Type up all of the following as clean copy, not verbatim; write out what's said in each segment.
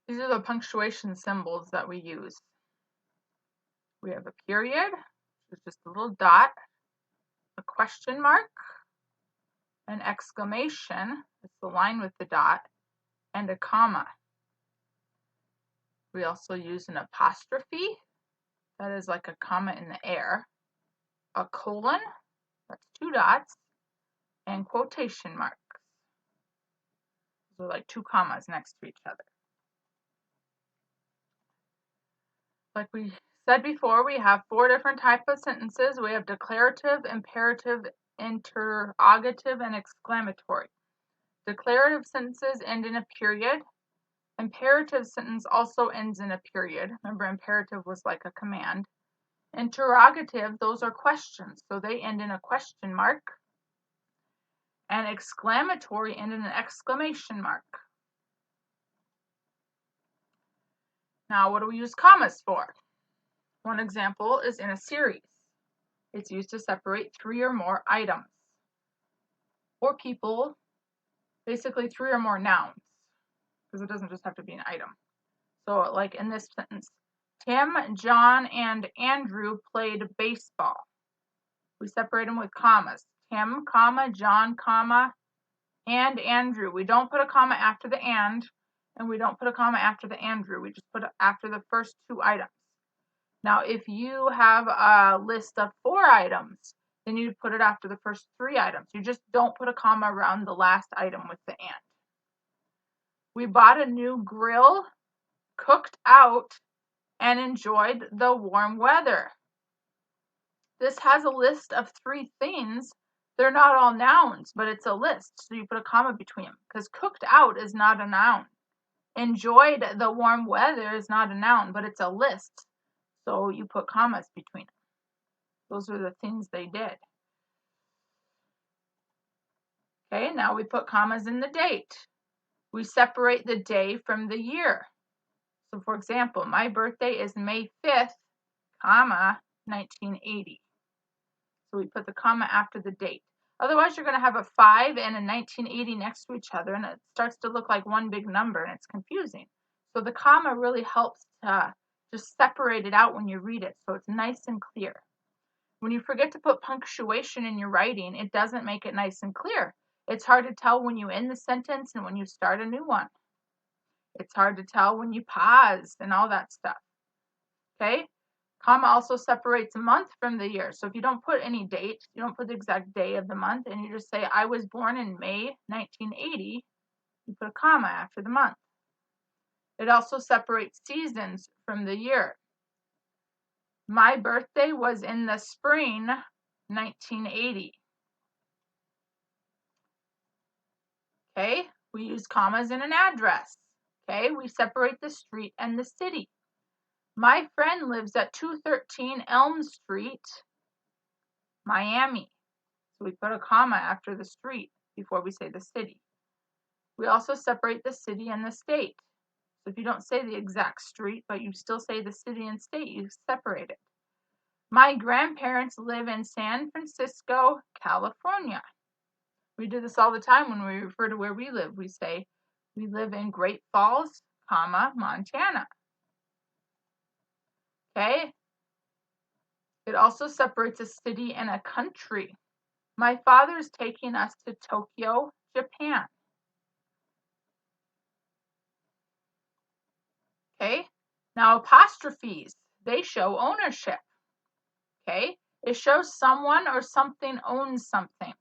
These are the punctuation symbols that we use. We have a period, which is just a little dot, a question mark, an exclamation, it's the line with the dot, and a comma. We also use an apostrophe, that is like a comma in the air, a colon, that's 2 dots, and quotation marks. Those are like 2 commas next to each other. Like we said before, we have 4 different types of sentences. We have declarative, imperative, interrogative, and exclamatory. Declarative sentences end in a period. Imperative sentence also ends in a period. Remember, imperative was like a command. Interrogative, those are questions, so they end in a question mark. And exclamatory end in an exclamation mark. Now, what do we use commas for? One example is in a series. It's used to separate 3 or more items or people, basically 3 or more nouns, because it doesn't just have to be an item. So like in this sentence, Tim, John, and Andrew played baseball. We separate them with commas. Tim, comma, John, comma, and Andrew. We don't put a comma after the and we don't put a comma after the Andrew. We just put it after the first 2 items. Now, if you have a list of 4 items, then you put it after the first 3 items. You just don't put a comma around the last item with the and. We bought a new grill, cooked out, and enjoyed the warm weather. This has a list of 3 things. They're not all nouns, but it's a list, so you put a comma between them, because cooked out is not a noun. Enjoyed the warm weather is not a noun, but it's a list, so you put commas between them. Those are the things they did. Okay, now we put commas in the date. We separate the day from the year. So for example, my birthday is May 5th, comma, 1980. So we put the comma after the date. Otherwise, you're going to have a 5 and a 1980 next to each other, and it starts to look like one big number, and it's confusing. So the comma really helps to just separate it out when you read it, so it's nice and clear. When you forget to put punctuation in your writing, it doesn't make it nice and clear. It's hard to tell when you end the sentence and when you start a new one. It's hard to tell when you pause and all that stuff. Okay? Comma also separates a month from the year. So if you don't put any date, you don't put the exact day of the month, and you just say, I was born in May 1980, you put a comma after the month. It also separates seasons from the year. My birthday was in the spring 1980. Okay, we use commas in an address. Okay, we separate the street and the city. My friend lives at 213 Elm Street, Miami. So we put a comma after the street before we say the city. We also separate the city and the state. So if you don't say the exact street, but you still say the city and state, you separate it. My grandparents live in San Francisco, California. We do this all the time when we refer to where we live. We say, we live in Great Falls, comma, Montana. Okay? It also separates a city and a country. My father's taking us to Tokyo, Japan. Okay? Now apostrophes, they show ownership. Okay? It shows someone or something owns something.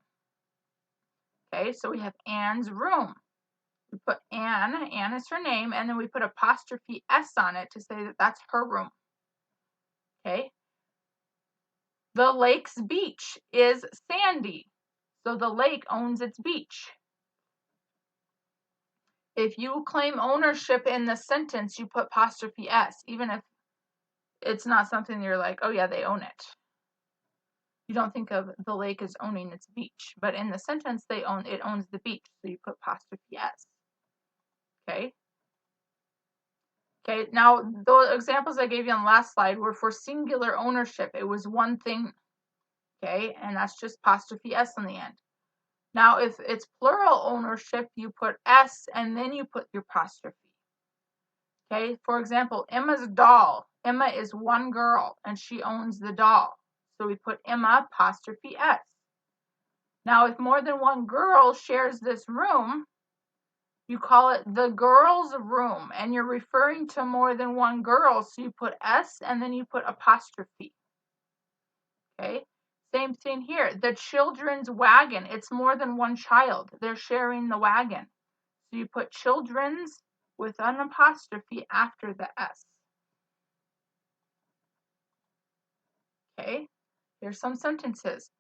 Okay, so we have Anne's room. We put Anne is her name, and then we put apostrophe S on it to say that that's her room. Okay? The lake's beach is sandy, so the lake owns its beach. If you claim ownership in the sentence, you put apostrophe S, even if it's not something you're like, oh yeah, they own it. You don't think of the lake as owning its beach, but in the sentence, it owns the beach, so you put apostrophe S. Okay? Okay, now the examples I gave you on the last slide were for singular ownership. It was one thing, okay, and that's just apostrophe S on the end. Now, if it's plural ownership, you put S and then you put your apostrophe. Okay, for example, Emma's doll. Emma is one girl and she owns the doll. So we put Emma apostrophe S. Now, if more than one girl shares this room, you call it the girls' room, and you're referring to more than one girl, so you put S and then you put apostrophe. Okay, same thing here. The children's wagon, it's more than one child. They're sharing the wagon. So you put children's with an apostrophe after the S. Okay, here's some sentences.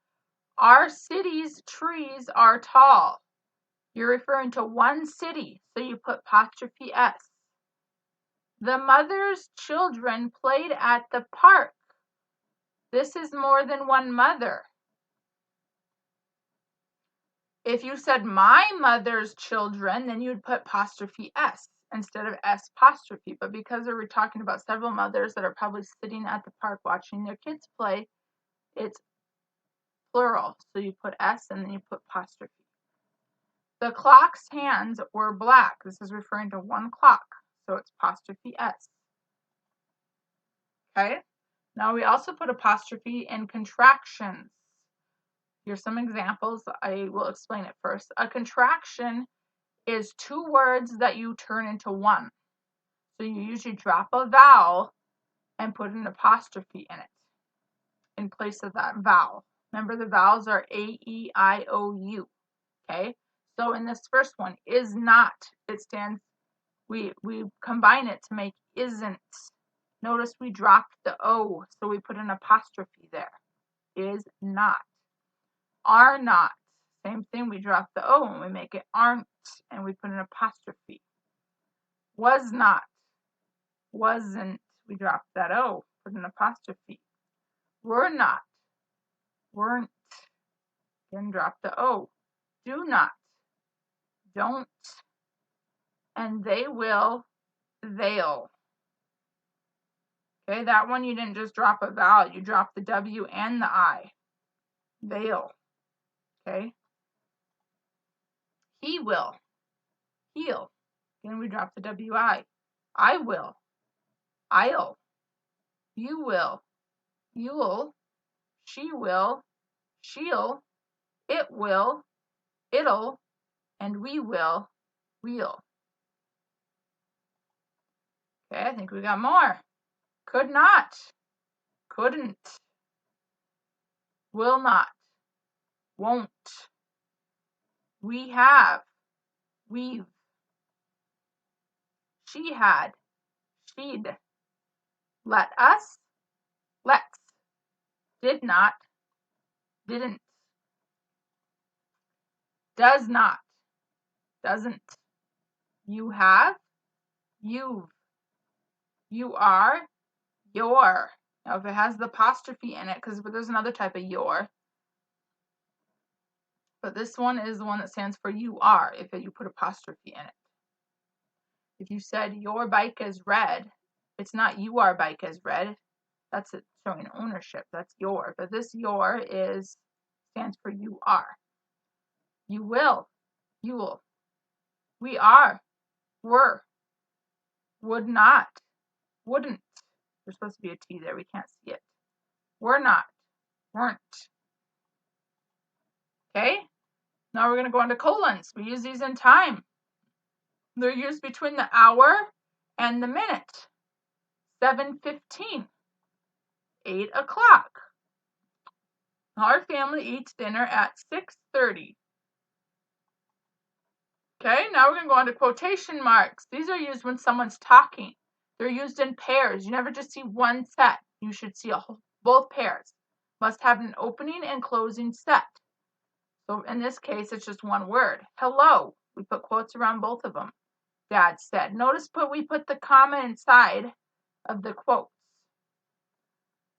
Our city's trees are tall. You're referring to one city, so you put apostrophe S. The mother's children played at the park. This is more than one mother. If you said my mother's children, then you'd put apostrophe S instead of S apostrophe. But because we're talking about several mothers that are probably sitting at the park watching their kids play, it's plural. So you put S and then you put apostrophe. The clock's hands were black. This is referring to one clock. So it's apostrophe S. Okay. Now we also put apostrophe in contractions. Here's some examples. I will explain it first. A contraction is two words that you turn into one. So you usually drop a vowel and put an apostrophe in it in place of that vowel. Remember, the vowels are A, E, I, O, U. Okay? So in this first one, is not, it stands, we combine it to make isn't. Notice we dropped the O, so we put an apostrophe there. Is not. Are not. Same thing, we drop the O and we make it aren't, and we put an apostrophe. Was not. Wasn't. We drop that O, put an apostrophe. Were not. Weren't. Again, drop the O. Do not. Don't. And they will. They'll. Okay, that one you didn't just drop a vowel, you dropped the W and the I. They'll. Okay. He will. He'll. Again, we drop the WI. I will. I'll. You will. You'll. She will. She'll. It will. It'll. And we will. We'll. Okay, I think we got more. Could not. Couldn't. Will not. Won't. We have. We've. She had. She'd. Let us. Let's. Did not. Didn't. Does not. Doesn't. You have. You've. You are. Your. Now, if it has the apostrophe in it, because there's another type of your, but this one is the one that stands for you are, if you put apostrophe in it. If you said your bike is red, it's not you are bike is red. That's it showing ownership. That's your. But this your stands for you are. You will. You will. We are. Were. Would not. Wouldn't. There's supposed to be a T there. We can't see it. Were not. Weren't. Okay? Now we're going to go on to colons. We use these in time. They're used between the hour and the minute. 7:15. 8 o'clock. Our family eats dinner at 6:30. Okay, now we're going to go on to quotation marks. These are used when someone's talking. They're used in pairs. You never just see one set. You should see both pairs. Must have an opening and closing set. So in this case, it's just one word. Hello. We put quotes around both of them. Dad said. Notice we put the comma inside of the quotes.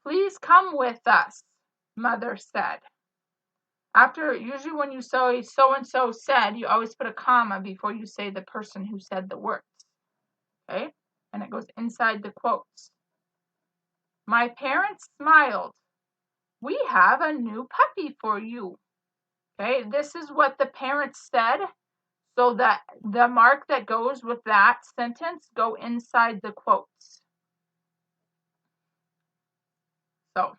Please come with us, Mother said. Usually when you say so-and-so said, you always put a comma before you say the person who said the words. Okay? And it goes inside the quotes. My parents smiled. We have a new puppy for you. Okay? This is what the parents said. So that the mark that goes with that sentence go inside the quotes. So,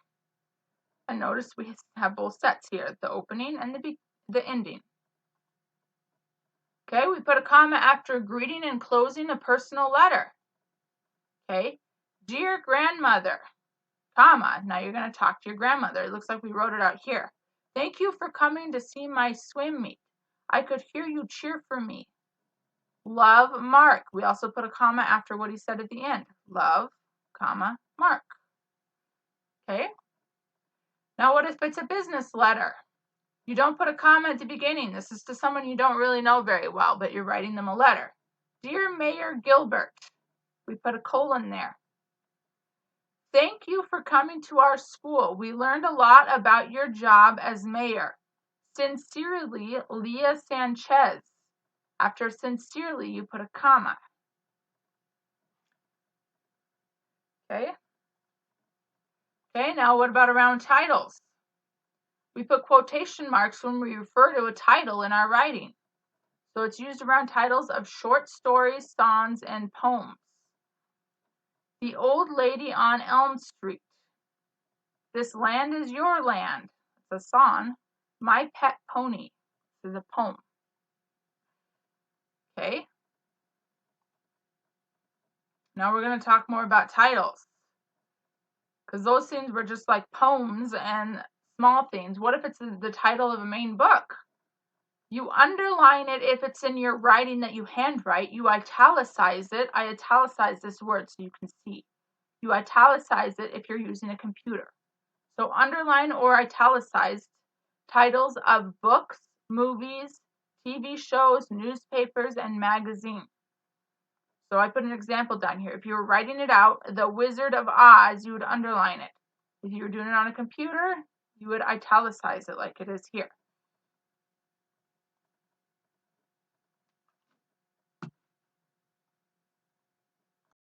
and notice we have both sets here, the opening and the ending. Okay, we put a comma after greeting and closing a personal letter. Okay, dear grandmother, comma, now you're going to talk to your grandmother. It looks like we wrote it out here. Thank you for coming to see my swim meet. I could hear you cheer for me. Love, Mark. We also put a comma after what he said at the end. Love, comma, Mark. Okay. Now what if it's a business letter? You don't put a comma at the beginning. This is to someone you don't really know very well, but you're writing them a letter. Dear Mayor Gilbert. We put a colon there. Thank you for coming to our school. We learned a lot about your job as mayor. Sincerely, Leah Sanchez. After sincerely, you put a comma. Okay. Okay, now what about around titles? We put quotation marks when we refer to a title in our writing. So it's used around titles of short stories, songs, and poems. The Old Lady on Elm Street. This Land is Your Land. It's a song. My Pet Pony. This is a poem. Okay. Now we're going to talk more about titles. Because those things were just like poems and small things. What if it's the title of a main book? You underline it if it's in your writing that you handwrite. You italicize it. I italicize this word so you can see. You italicize it if you're using a computer. So underline or italicize titles of books, movies, TV shows, newspapers, and magazines. So I put an example down here. If you were writing it out, The Wizard of Oz, you would underline it. If you were doing it on a computer, you would italicize it like it is here.